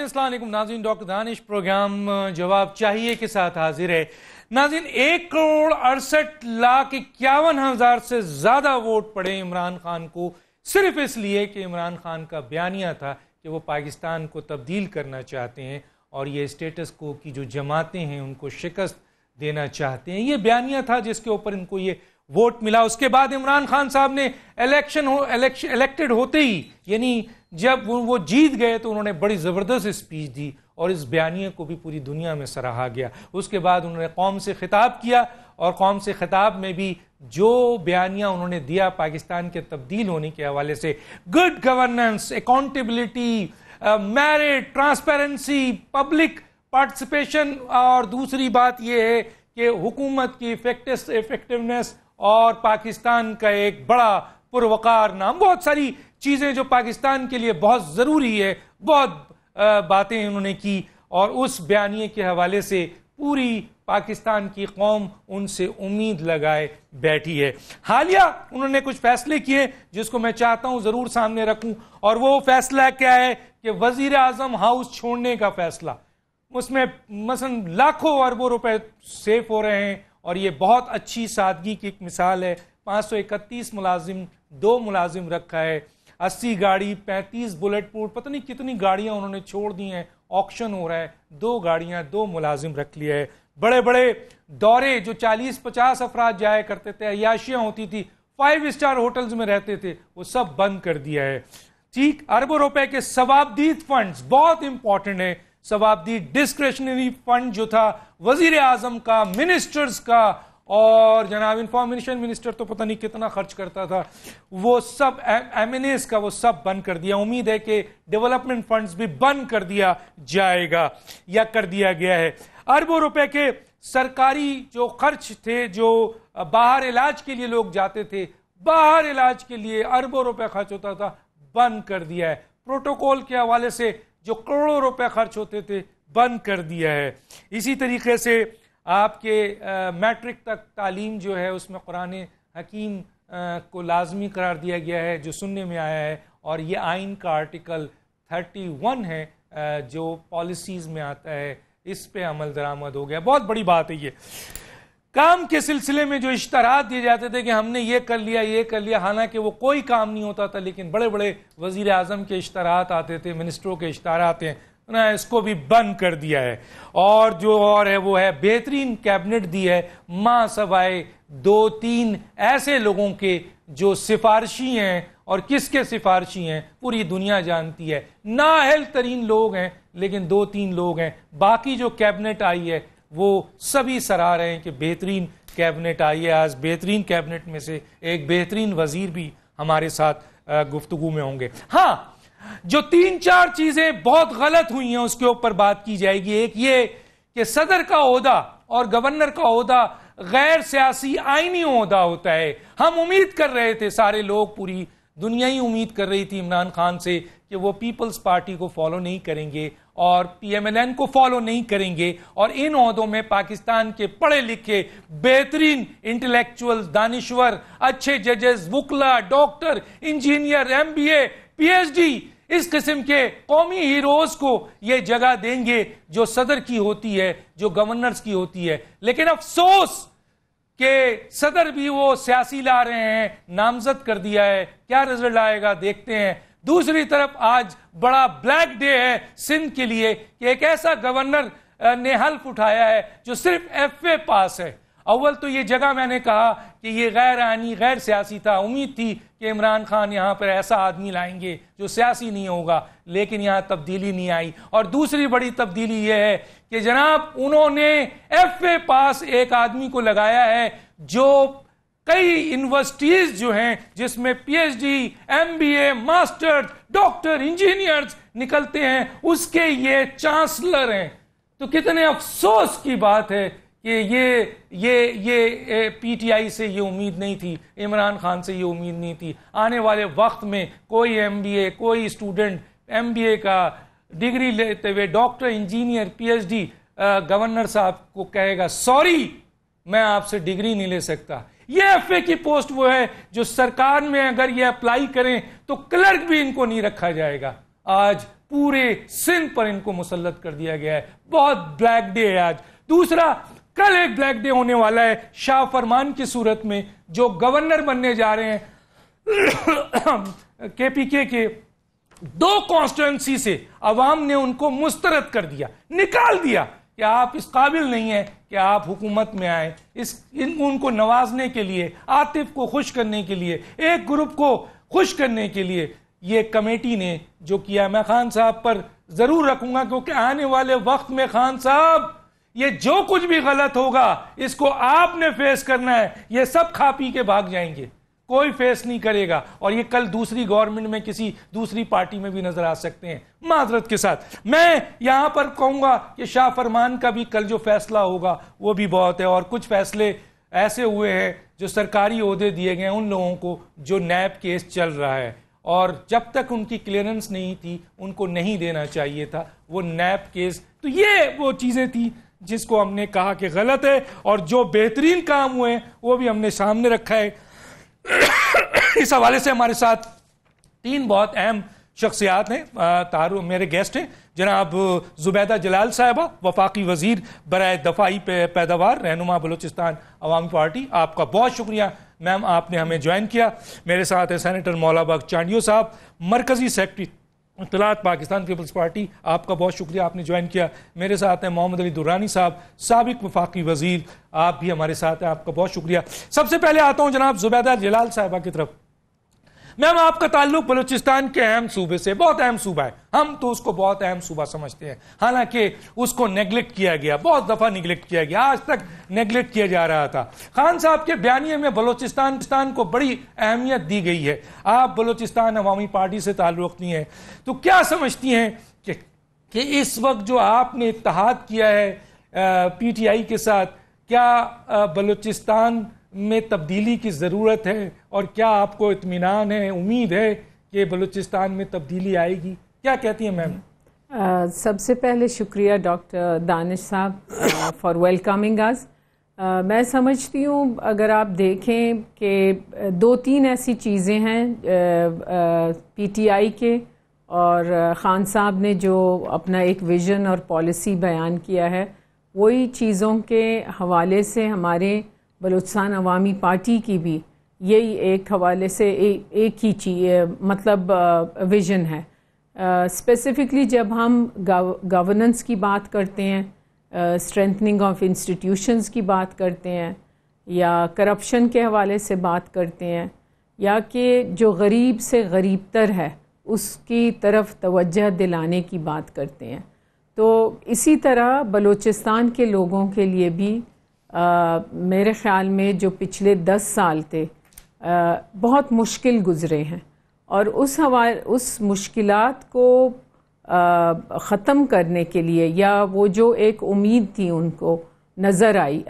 السلام علیکم ناظرین، ڈاکٹر دانش پروگرام جواب چاہیے کے ساتھ حاضر ہے۔ ناظرین، 1,68,51,000 سے زیادہ ووٹ پڑے عمران خان کو، صرف اس لیے کہ عمران خان کا بیانیہ تھا کہ وہ پاکستان کو تبدیل کرنا چاہتے ہیں اور یہ اسٹیٹس کو کی جو جماعتیں ہیں ان کو شکست دینا چاہتے ہیں۔ یہ بیانیہ تھا جس کے اوپر ان کو یہ ووٹ ملا۔ اس کے بعد عمران خان صاحب نے الیکٹڈ ہوتے ہی، یعنی جب وہ جیت گئے تو انہوں نے بڑی زبردست اسپیچ دی اور اس بیانیے کو بھی پوری دنیا میں سراہا گیا۔ اس کے بعد انہوں نے قوم سے خطاب کیا اور قوم سے خطاب میں بھی جو بیانیہ انہوں نے دیا پاکستان کے تبدیل ہونے کے حوالے سے، good governance, accountability, merit, transparency, public participation, اور دوسری بات یہ ہے کہ حکومت کی ایفیکٹونیس اور پاکستان کا ایک بڑا پروقار نام، بہت ساری چیزیں جو پاکستان کے لیے بہت ضروری ہے، بہت باتیں انہوں نے کی اور اس بیانیے کے حوالے سے پوری پاکستان کی قوم ان سے امید لگائے بیٹھی ہے۔ حالیہ انہوں نے کچھ فیصلے کیے جس کو میں چاہتا ہوں ضرور سامنے رکھوں، اور وہ فیصلہ کیا ہے کہ وزیر اعظم ہاؤس چھوڑنے کا فیصلہ۔ اس میں مثلا لاکھوں اربوں روپے سیف ہو رہے ہیں اور یہ بہت اچھی سادگی کی ایک مثال ہے۔ 531 ملازم، 2 ملازم رکھا ہے، 80 گاڑی، 35 بلٹ پروف، پتہ نہیں کتنی گاڑیاں انہوں نے چھوڑ دی ہیں، آکشن ہو رہا ہے، 2 گاڑیاں، 2 ملازم رکھ لیا ہے۔ بڑے بڑے دورے جو 40-50 افراد جایا کرتے تھے، عیاشیاں ہوتی تھی، 5 اسٹار ہوٹلز میں رہتے تھے، وہ سب بند کر دیا ہے۔ ٹھیک، اربوں روپے کے ثوابدید فنڈز بہت امپورٹنٹ ہے۔ ثوابدید ڈسکریشنری فنڈ جو تھا وزیر اعظم کا، منسٹرز کا، اور جناب انفارمیشن منسٹر تو پتہ نہیں کتنا خرچ کرتا تھا، وہ سب ایم این ایز کا وہ سب بند کر دیا۔ امید ہے کہ ڈیولپمنٹ فنڈز بھی بند کر دیا جائے گا یا کر دیا گیا ہے۔ اربوں روپے کے سرکاری جو خرچ تھے، جو باہر علاج کے لیے لوگ جاتے تھے، باہر علاج کے لیے اربوں روپے خرچ ہوتا تھا، بند کر دیا ہے۔ پروٹوکول کے حوالے سے جو کروڑوں روپے خرچ ہوتے تھے، بند کر دیا ہے۔ اسی طریقے سے آپ کے میٹرک تک تعلیم جو ہے اس میں قرآن حکیم کو لازمی قرار دیا گیا ہے، جو سننے میں آیا ہے، اور یہ آئین کا آرٹیکل 31 ہے جو پالیسیز میں آتا ہے، اس پہ عمل درآمد ہو گیا۔ بہت بڑی بات ہے یہ۔ کام کے سلسلے میں جو اشتہارات دیے جاتے تھے کہ ہم نے یہ کر لیا، یہ کر لیا، حالانکہ وہ کوئی کام نہیں ہوتا تھا، لیکن بڑے بڑے وزیر اعظم کے اشتہارات آتے تھے، منسٹروں کے اشتہارات ہیں، اس کو بھی بند کر دیا ہے۔ اور جو اور ہے وہ ہے بہترین کیبنٹ دی ہے، ماں سوائے 2-3 ایسے لوگوں کے جو سفارشی ہیں، اور کس کے سفارشی ہیں پوری دنیا جانتی ہے، نااہل ترین لوگ ہیں، لیکن 2-3 لوگ ہیں۔ باقی جو کیبنٹ آئی ہے وہ سبھی سراہ رہے ہیں کہ بہترین کیبنٹ آئی ہے۔ آج بہترین کیبنٹ میں سے ایک بہترین وزیر بھی ہمارے ساتھ گفتگو میں ہوں گے۔ ہاں، جو 3-4 چیزیں بہت غلط ہوئی ہیں اس کے اوپر بات کی جائے گی۔ ایک یہ کہ صدر کا عہدہ اور گورنر کا عہدہ غیر سیاسی آئینی عہدہ ہوتا ہے۔ ہم امید کر رہے تھے، سارے لوگ، پوری دنیا ہی امید کر رہی تھی عمران خان سے کہ وہ پیپلز پارٹی کو فالو نہیں کریں گے اور پی ایم ایل این کو فالو نہیں کریں گے، اور ان عہدوں میں پاکستان کے پڑھے لکھے بہترین انٹلیکچوئل، دانشور، اچھے ججز، وکلا، ڈاکٹر، انجینئر، ایم بی اے، پی ایچ ڈی، اس قسم کے قومی ہیروز کو یہ جگہ دیں گے جو صدر کی ہوتی ہے، جو گورنرز کی ہوتی ہے۔ لیکن افسوس کہ صدر بھی وہ سیاسی لا رہے ہیں، نامزد کر دیا ہے، کیا رزلٹ آئے گا دیکھتے ہیں۔ دوسری طرف آج بڑا بلیک ڈے ہے سندھ کے لیے کہ ایک ایسا گورنر نے حلف اٹھایا ہے جو صرف ایف اے پاس ہے۔ اول تو یہ جگہ میں نے کہا کہ یہ غیر آئینی، غیر سیاسی تھا، امید تھی کہ عمران خان یہاں پر ایسا آدمی لائیں گے جو سیاسی نہیں ہوگا، لیکن یہاں تبدیلی نہیں آئی۔ اور دوسری بڑی تبدیلی یہ ہے کہ جناب انہوں نے ایف اے پاس ایک آدمی کو لگایا ہے جو کئی یونیورسٹیز جو ہیں جس میں P H D, M B A, master, doctor, engineers نکلتے ہیں، اس کے یہ چانسلر ہیں۔ تو کتنے افسوس کی بات ہے کہ یہ پی ٹی آئی سے یہ امید نہیں تھی، عمران خان سے یہ امید نہیں تھی۔ آنے والے وقت میں کوئی ایم بی اے، کوئی اسٹوڈنٹ ایم بی اے کا ڈگری لیتے ہوئے doctor, engineer, P H D governor صاحب کو کہے گا سوری میں آپ سے ڈگری نہیں لے سکتا۔ یہ ایف اے کی پوسٹ وہ ہے جو سرکار میں اگر یہ اپلائی کریں تو کلرک بھی ان کو نہیں رکھا جائے گا۔ آج پورے سندھ پر ان کو مسلط کر دیا گیا ہے. بہت بلیک ڈے ہے آج. دوسرا، کل ایک بلیک ڈے ہونے والا ہے شاہ فرمان کی صورت میں، جو گورنر بننے جا رہے ہیں کے پی کے 2 کانسٹیٹوئنسی سے عوام نے ان کو مسترد کر دیا، نکال دیا کہ آپ اس قابل نہیں ہیں کہ آپ حکومت میں آئیں. ان کو نوازنے کے لیے، عاطف کو خوش کرنے کے لیے، ایک گروپ کو خوش کرنے کے لیے یہ کمیٹی نے جو کیا. میں خان صاحب پر ضرور رکھوں گا، کیونکہ آنے والے وقت میں خان صاحب یہ جو کچھ بھی غلط ہوگا اس کو آپ نے فیس کرنا ہے. یہ سب کھا پی کے بھاگ جائیں گے، کوئی فیس نہیں کرے گا، اور یہ کل دوسری گورنمنٹ میں کسی دوسری پارٹی میں بھی نظر آ سکتے ہیں. معذرت کے ساتھ میں یہاں پر کہوں گا کہ شاہ فرمان کا بھی کل جو فیصلہ ہوگا وہ بھی بہت ہے، اور کچھ فیصلے ایسے ہوئے ہیں جو سرکاری عہدے دیے گئے ان لوگوں کو جو نیب کیس چل رہا ہے، اور جب تک ان کی کلیئرنس نہیں تھی ان کو نہیں دینا چاہیے تھا وہ نیب کیس. تو یہ وہ چیزیں تھیں جس کو ہم نے کہا کہ غلط ہے، اور جو بہترین کام ہوئے وہ بھی ہم نے سامنے رکھا ہے. اس حوالے سے ہمارے ساتھ 3 بہت اہم شخصیات ہیں. میرے گیسٹ ہیں جناب زبیدہ جلال صاحبہ، وفاقی وزیر برائے دفاعی پیداوار، رہنما بلوچستان عوامی پارٹی. آپ کا بہت شکریہ میم، آپ نے ہمیں جوائن کیا. میرے ساتھ ہے سینیٹر مولا بخش چانڈیو صاحب، مرکزی سیکرٹری اطلاعات پاکستان پیپلز پارٹی. آپ کا بہت شکریہ، آپ نے جوائن کیا. میرے ساتھ ہیں محمد علی درانی صاحب، سابق وفاقی وزیر، آپ بھی ہمارے ساتھ ہیں، آپ کا بہت شکریہ. سب سے پہلے آتا ہوں جناب زبیدہ جلال صاحبہ کی طرف. میم، آپ کا تعلق بلوچستان کے اہم صوبے سے، بہت اہم صوبہ ہے، ہم تو اس کو بہت اہم صوبہ سمجھتے ہیں، حالانکہ اس کو نیگلیکٹ کیا گیا، بہت دفعہ نیگلیکٹ کیا گیا، آج تک نیگلیکٹ کیا جا رہا تھا. خان صاحب کے بیانیے میں بلوچستان کو بڑی اہمیت دی گئی ہے. آپ بلوچستان عوامی پارٹی سے تعلق رکھتی ہیں، تو کیا سمجھتی ہیں کہ اس وقت جو آپ نے اتحاد کیا ہے پی ٹی آئی کے ساتھ، کیا بلوچستان میں تبدیلی کی ضرورت ہے، اور کیا آپ کو اطمینان ہے، امید ہے کہ بلوچستان میں تبدیلی آئے گی؟ کیا کہتی ہیں میم؟ سب سے پہلے شکریہ ڈاکٹر دانش صاحب فار ویلکمنگ اس. میں سمجھتی ہوں اگر آپ دیکھیں کہ 2-3 ایسی چیزیں ہیں پی ٹی آئی کے اور خان صاحب نے جو اپنا ایک ویژن اور پالیسی بیان کیا ہے، وہی چیزوں کے حوالے سے ہمارے بلوچستان عوامی پارٹی کی بھی یہی ایک حوالے سے ایک ہی چیز مطلب ویژن ہے. اسپیسیفکلی جب ہم گورننس کی بات کرتے ہیں، اسٹرینتھننگ آف انسٹیٹیوشنز کی بات کرتے ہیں، یا کرپشن کے حوالے سے بات کرتے ہیں، یا کہ جو غریب سے غریب تر ہے اس کی طرف توجہ دلانے کی بات کرتے ہیں، تو اسی طرح بلوچستان کے لوگوں کے لیے بھی میرے خیال میں جو پچھلے 10 سال تھے بہت مشکل گزرے ہیں، اور اس مشکلات کو ختم کرنے کے لیے، یا وہ جو ایک امید تھی ان کو نظر آئی،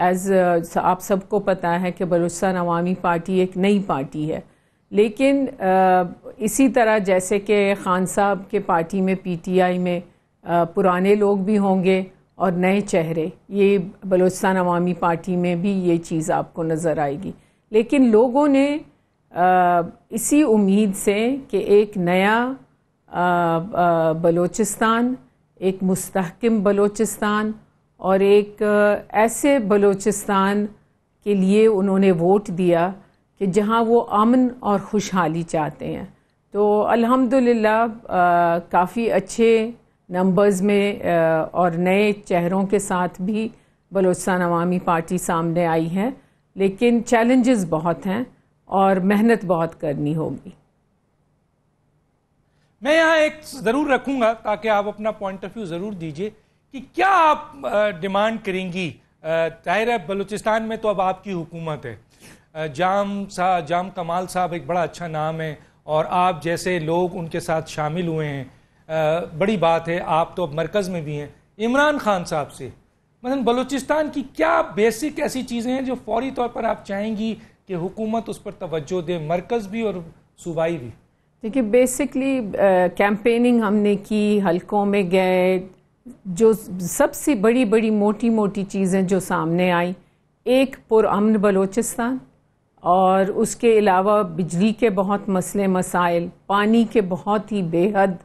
آپ سب کو پتہ ہے کہ بلوچستان عوامی پارٹی ایک نئی پارٹی ہے، لیکن اسی طرح جیسے کہ خان صاحب کے پارٹی میں پی ٹی آئی میں پرانے لوگ بھی ہوں گے اور نئے چہرے، یہ بلوچستان عوامی پارٹی میں بھی یہ چیز آپ کو نظر آئے گی. لیکن لوگوں نے اسی امید سے کہ ایک نیا بلوچستان، ایک مستحکم بلوچستان، اور ایک ایسے بلوچستان کے لیے انہوں نے ووٹ دیا کہ جہاں وہ امن اور خوشحالی چاہتے ہیں. تو الحمدللہ کافی اچھے نمبرز میں اور نئے چہروں کے ساتھ بھی بلوچستان عوامی پارٹی سامنے آئی ہے، لیکن چیلنجز بہت ہیں اور محنت بہت کرنی ہوگی. میں یہاں ایک ضرور رکھوں گا تاکہ آپ اپنا پوائنٹ آف ویو ضرور دیجئے کہ کیا آپ ڈیمانڈ کریں گی. ظاہر ہے بلوچستان میں تو اب آپ کی حکومت ہے، جام کمال صاحب ایک بڑا اچھا نام ہے، اور آپ جیسے لوگ ان کے ساتھ شامل ہوئے ہیں، بڑی بات ہے. آپ تو اب مرکز میں بھی ہیں. عمران خان صاحب سے مثلا بلوچستان کی کیا بیسک ایسی چیزیں ہیں جو فوری طور پر آپ چاہیں گی کہ حکومت اس پر توجہ دے، مرکز بھی اور صوبائی بھی؟ دیکھیے بیسکلی کیمپیننگ ہم نے کی، حلقوں میں گئے، جو سب سے بڑی موٹی چیزیں جو سامنے آئیں، ایک پرامن بلوچستان، اور اس کے علاوہ بجلی کے بہت مسائل، پانی کے بہت ہی بے حد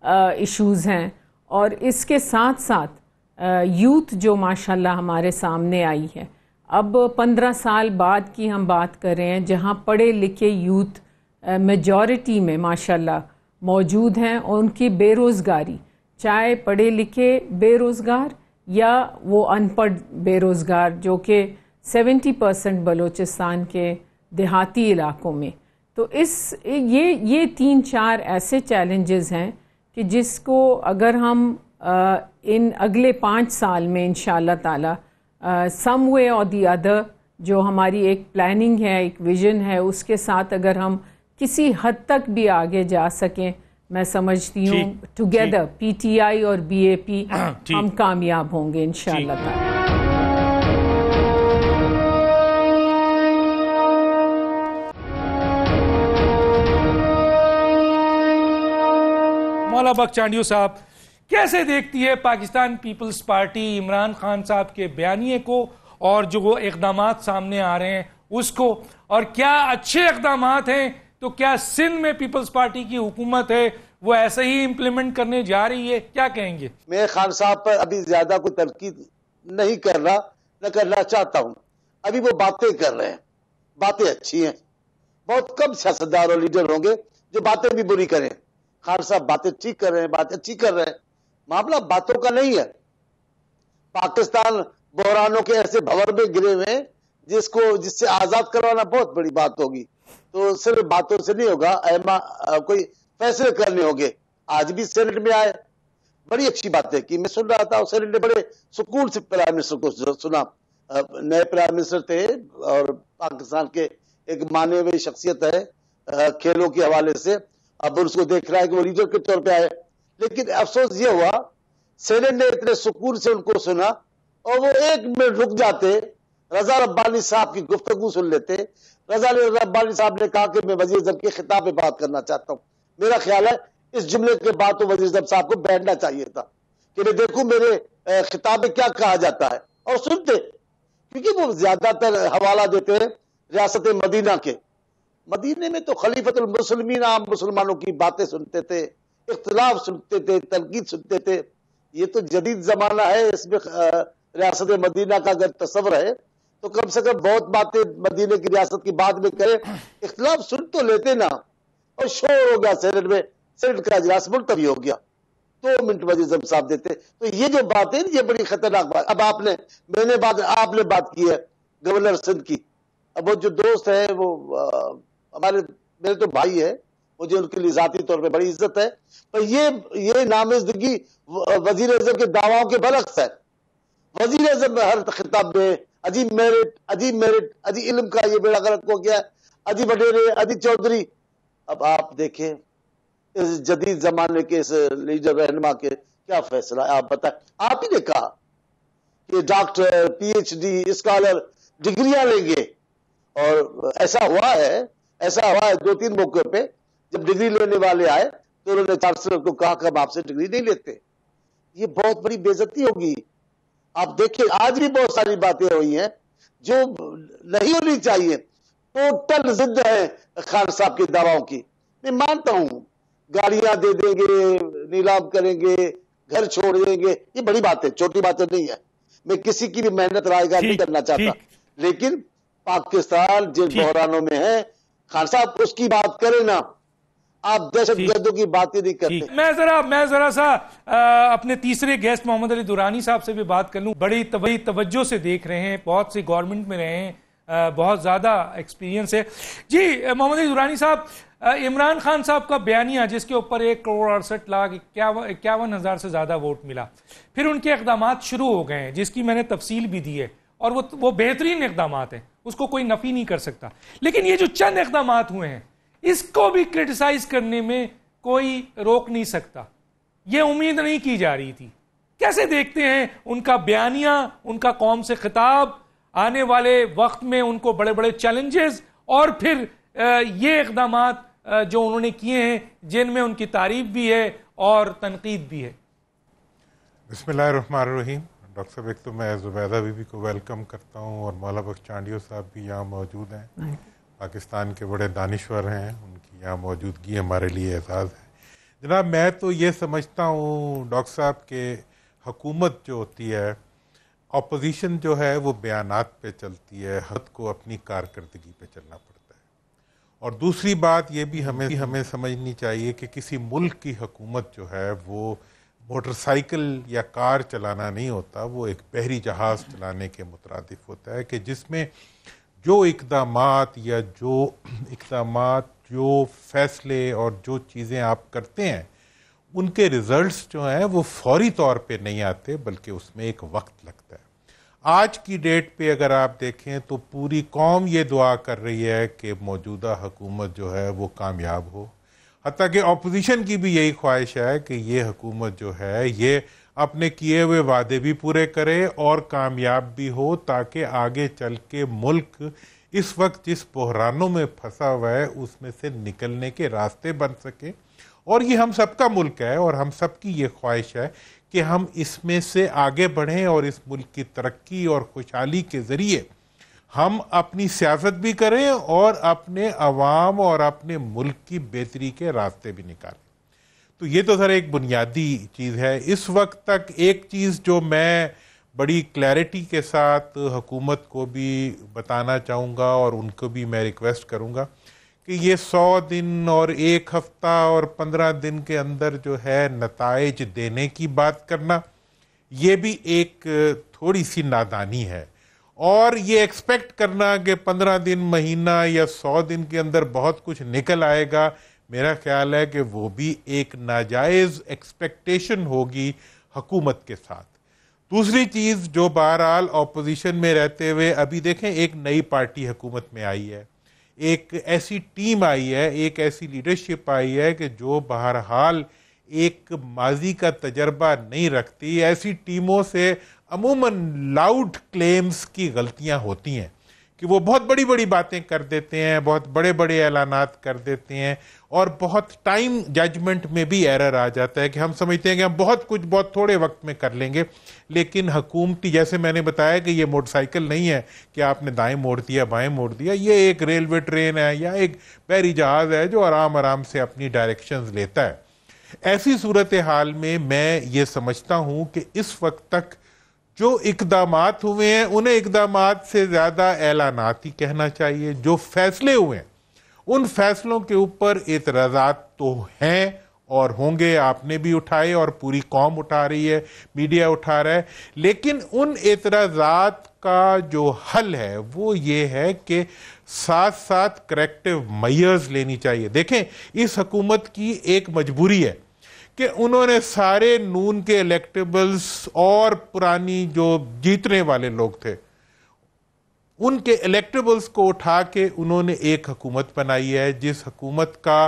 ایشوز ہیں، اور اس کے ساتھ ساتھ یوتھ جو ماشاءاللہ ہمارے سامنے آئی ہے. اب 15 سال بعد کی ہم بات کر رہے ہیں جہاں پڑھے لکھے یوتھ میجورٹی میں ماشاءاللہ موجود ہیں، اور ان کی بے روزگاری، چاہے پڑھے لکھے بے روزگار یا وہ ان پڑھ بے روزگار، جو کہ 70% بلوچستان کے دیہاتی علاقوں میں. تو یہ 3-4 ایسے چیلنجز ہیں کہ جس کو اگر ہم ان اگلے 5 سال میں انشاءاللہ تعالی سم وے اور دی ادر، جو ہماری ایک پلاننگ ہے، ایک ویژن ہے، اس کے ساتھ اگر ہم کسی حد تک بھی آگے جا سکیں، میں سمجھتی ہوں ٹوگیدر پی ٹی آئی اور بی اے پی ہم کامیاب ہوں گے انشاءاللہ تعالی. مولا بخش چانڈیو صاحب، کیسے دیکھتی ہے پاکستان پیپلز پارٹی عمران خان صاحب کے بیانیے کو اور جو وہ اقدامات سامنے آ رہے ہیں اس کو، اور کیا اچھے اقدامات ہیں؟ تو کیا سندھ میں پیپلز پارٹی کی حکومت ہے وہ ایسے ہی امپلیمنٹ کرنے جا رہی ہے؟ کیا کہیں گے؟ میں خان صاحب پر ابھی زیادہ کوئی تنقید نہیں کر رہا، نہ کرنا چاہتا ہوں. ابھی وہ باتیں کر رہے ہیں، باتیں اچھی ہیں. بہت کم سیاستدار اور لیڈر ہوں گے جو باتیں بھی بری کریں. خان صاحب باتیں ٹھیک کر رہے ہیں، باتیں اچھی کر رہے ہیں. معاملہ باتوں کا نہیں ہے. پاکستان بحرانوں کے ایسے بھور میں گرے ہوئے ہیں جس سے آزاد کروانا بہت بڑی بات ہوگی. تو صرف باتوں سے نہیں ہوگا، کوئی فیصلے کرنے ہوں گے. آج بھی سینٹ میں آئے، بڑی اچھی باتیں کی. میں سن رہا تھا سینٹ نے بڑے سکون سے پرائم منسٹر کو سنا. نئے پرائم منسٹر تھے اور پاکستان کے ایک مانے ہوئی شخصیت ہے کھیلوں کے حوالے سے. اب اس کو دیکھ رہا ہے کہ وہ لیڈر کے طور پہ آئے. لیکن افسوس یہ ہوا سینٹ نے اتنے سکون سے ان کو سنا اور وہ 1 منٹ رک جاتے، رضا ربانی صاحب کی گفتگو سن لیتے. رضا ربانی صاحب نے کہا کہ میں وزیر اعظم کے خطاب پہ بات کرنا چاہتا ہوں. میرا خیال ہے اس جملے کے بعد تو وزیر اعظم صاحب کو بیٹھنا چاہیے تھا کہ میں دیکھوں میرے خطاب میں کیا کہا جاتا ہے، اور سنتے. کیونکہ وہ زیادہ تر حوالہ دیتے ہیں ریاست مدینہ کے. مدینے میں تو خلیفۃ المسلمین عام مسلمانوں کی باتیں سنتے تھے، اختلاف سنتے تھے، تنقید سنتے تھے. یہ تو جدید زمانہ ہے، اس میں ریاست مدینہ کا اگر تصور ہے تو کم سے کم بہت باتیں مدینے کی ریاست کی بعد میں کرے. اختلاف سن تو لیتے نا. اور شور ہو گیا سینٹ میں، سینٹ کا اجلاس ملتوی ہو گیا. 2 منٹ وزیر اعظم صاحب دیتے. تو یہ جو بات ہے یہ بڑی خطرناک بات. اب آپ نے بات کی ہے گورنر سندھ کی. اب وہ جو دوست ہے وہ میرے تو بھائی ہے، مجھے ان کے لیے ذاتی طور پہ بڑی عزت ہے. پر یہ نامزدگی وزیر اعظم کے دعووں کے برعکس ہے. وزیر اعظم ہر خطاب میں عجیب میرٹ، عجیب علم کا یہ بیڑا غلط ہو گیا، عجیب وڈیرے، عجیب چودھری. اب آپ دیکھیں اس جدید زمانے کے اس لیڈر رہنما کے کیا فیصلہ ہے. آپ بتائیں. آپ ہی نے کہا کہ doctor, P H D, scholar ڈگریاں لیں گے، اور ایسا ہوا ہے 2-3 موقع پہ جب ڈگری لینے والے آئے تو انہوں نے چانسلر کو کہا کہ ہم آپ سے ڈگری نہیں لیتے. یہ بہت بڑی بے عزتی ہوگی. آپ دیکھیں آج بھی بہت ساری باتیں ہوئی ہیں جو نہیں ہونی چاہیے. ٹوٹل ضد ہے خان صاحب کے دعووں کی. میں مانتا ہوں گاڑیاں دے دیں گے، نیلام کریں گے، گھر چھوڑ دیں گے، یہ بڑی بات ہے، چھوٹی باتیں نہیں ہے. میں کسی کی بھی محنت رائے گاہ نہیں کرنا چاہتا، لیکن پاکستان جن بحرانوں میں ہے خان صاحب اس کی بات کریں نا. آپ دہشت گردوں کی بات ہی نہیں کرتے. میں ذرا سا اپنے تیسرے گیسٹ محمد علی درانی صاحب سے بھی بات کر لوں. بڑی توجہ سے دیکھ رہے ہیں، بہت سی گورنمنٹ میں رہے ہیں، بہت زیادہ ایکسپیرینس ہے. جی محمد علی درانی صاحب، عمران خان صاحب کا بیانیہ جس کے اوپر 1,68,51,000 سے زیادہ ووٹ ملا، پھر ان کے اقدامات شروع ہو گئے ہیں جس کی میں نے تفصیل بھی دی ہے، اور وہ بہترین اقدامات ہیں، اس کو کوئی نفی نہیں کر سکتا. لیکن یہ جو چند اقدامات ہوئے ہیں اس کو بھی کرٹیسائز کرنے میں کوئی روک نہیں سکتا. یہ امید نہیں کی جا رہی تھی. کیسے دیکھتے ہیں ان کا بیانیہ، ان کا قوم سے خطاب، آنے والے وقت میں ان کو بڑے بڑے چیلنجز، اور پھر یہ اقدامات جو انہوں نے کیے ہیں جن میں ان کی تعریف بھی ہے اور تنقید بھی ہے؟ بسم اللہ الرحمن الرحیم. ڈاکٹر صاحب، ایک تو میں زبیدہ بی بی کو ویلکم کرتا ہوں، اور مولا بخش چانڈیو صاحب بھی یہاں موجود ہیں، پاکستان کے بڑے دانشور ہیں، ان کی یہاں موجودگی ہمارے لیے اعزاز ہے. جناب میں تو یہ سمجھتا ہوں ڈاکٹر صاحب کہ حکومت جو ہوتی ہے، اپوزیشن جو ہے وہ بیانات پہ چلتی ہے، حکومت کو اپنی کارکردگی پہ چلنا پڑتا ہے. اور دوسری بات یہ بھی ہمیں سمجھنی چاہیے کہ کسی ملک کی حکومت جو ہے وہ موٹر سائیکل یا کار چلانا نہیں ہوتا، وہ ایک بحری جہاز چلانے کے مترادف ہوتا ہے، کہ جس میں جو اقدامات جو فیصلے اور جو چیزیں آپ کرتے ہیں ان کے ریزلٹس جو ہیں وہ فوری طور پہ نہیں آتے، بلکہ اس میں ایک وقت لگتا ہے. آج کی ڈیٹ پہ اگر آپ دیکھیں تو پوری قوم یہ دعا کر رہی ہے کہ موجودہ حکومت جو ہے وہ کامیاب ہو، حتیٰ کہ اپوزیشن کی بھی یہی خواہش ہے کہ یہ حکومت جو ہے یہ اپنے کیے ہوئے وعدے بھی پورے کرے اور کامیاب بھی ہو، تاکہ آگے چل کے ملک اس وقت جس بحرانوں میں پھنسا ہوا ہے اس میں سے نکلنے کے راستے بن سکے. اور یہ ہم سب کا ملک ہے اور ہم سب کی یہ خواہش ہے کہ ہم اس میں سے آگے بڑھیں اور اس ملک کی ترقی اور خوشحالی کے ذریعے ہم اپنی سیاست بھی کریں اور اپنے عوام اور اپنے ملک کی بہتری کے راستے بھی نکالیں. تو یہ تو سر ایک بنیادی چیز ہے. اس وقت تک ایک چیز جو میں بڑی کلیئرٹی کے ساتھ حکومت کو بھی بتانا چاہوں گا اور ان کو بھی میں ریکویسٹ کروں گا کہ یہ 100 دن اور 1 ہفتہ اور 15 دن کے اندر جو ہے نتائج دینے کی بات کرنا، یہ بھی ایک تھوڑی سی نادانی ہے. اور یہ ایکسپیکٹ کرنا کہ 15 دن، مہینہ یا 100 دن کے اندر بہت کچھ نکل آئے گا، میرا خیال ہے کہ وہ بھی ایک ناجائز ایکسپیکٹیشن ہوگی حکومت کے ساتھ. دوسری چیز جو بہرحال اپوزیشن میں رہتے ہوئے ابھی دیکھیں ایک نئی پارٹی حکومت میں آئی ہے، ایک ایسی ٹیم آئی ہے، ایک ایسی لیڈرشپ آئی ہے کہ جو بہرحال ایک ماضی کا تجربہ نہیں رکھتی. ایسی ٹیموں سے عموماً لاؤڈ کلیمز کی غلطیاں ہوتی ہیں کہ وہ بہت بڑی بڑی باتیں کر دیتے ہیں، بہت بڑے بڑے اعلانات کر دیتے ہیں، اور بہت ٹائم ججمنٹ میں بھی ایرر آ جاتا ہے کہ ہم سمجھتے ہیں کہ ہم بہت کچھ بہت تھوڑے وقت میں کر لیں گے. لیکن حکومتی، جیسے میں نے بتایا کہ یہ موٹر سائیکل نہیں ہے کہ آپ نے دائیں موڑ دیا بائیں موڑ دیا، یہ ایک ریلوے ٹرین ہے یا ایک بحری جہاز ہے جو آرام آرام سے اپنی ڈائریکشنز لیتا ہے. ایسی صورتحال میں یہ سمجھتا ہوں کہ اس وقت تک جو اقدامات ہوئے ہیں انہیں اقدامات سے زیادہ اعلانات ہی کہنا چاہیے. جو فیصلے ہوئے ہیں ان فیصلوں کے اوپر اعتراضات تو ہیں اور ہوں گے، آپ نے بھی اٹھائے اور پوری قوم اٹھا رہی ہے، میڈیا اٹھا رہا ہے، لیکن ان اعتراضات کا جو حل ہے وہ یہ ہے کہ ساتھ ساتھ کریکٹیو میئرز لینی چاہیے. دیکھیں اس حکومت کی ایک مجبوری ہے کہ انہوں نے سارے نون کے الیکٹیبلز اور پرانی جو جیتنے والے لوگ تھے ان کے الیکٹیبلز کو اٹھا کے انہوں نے ایک حکومت بنائی ہے، جس حکومت کا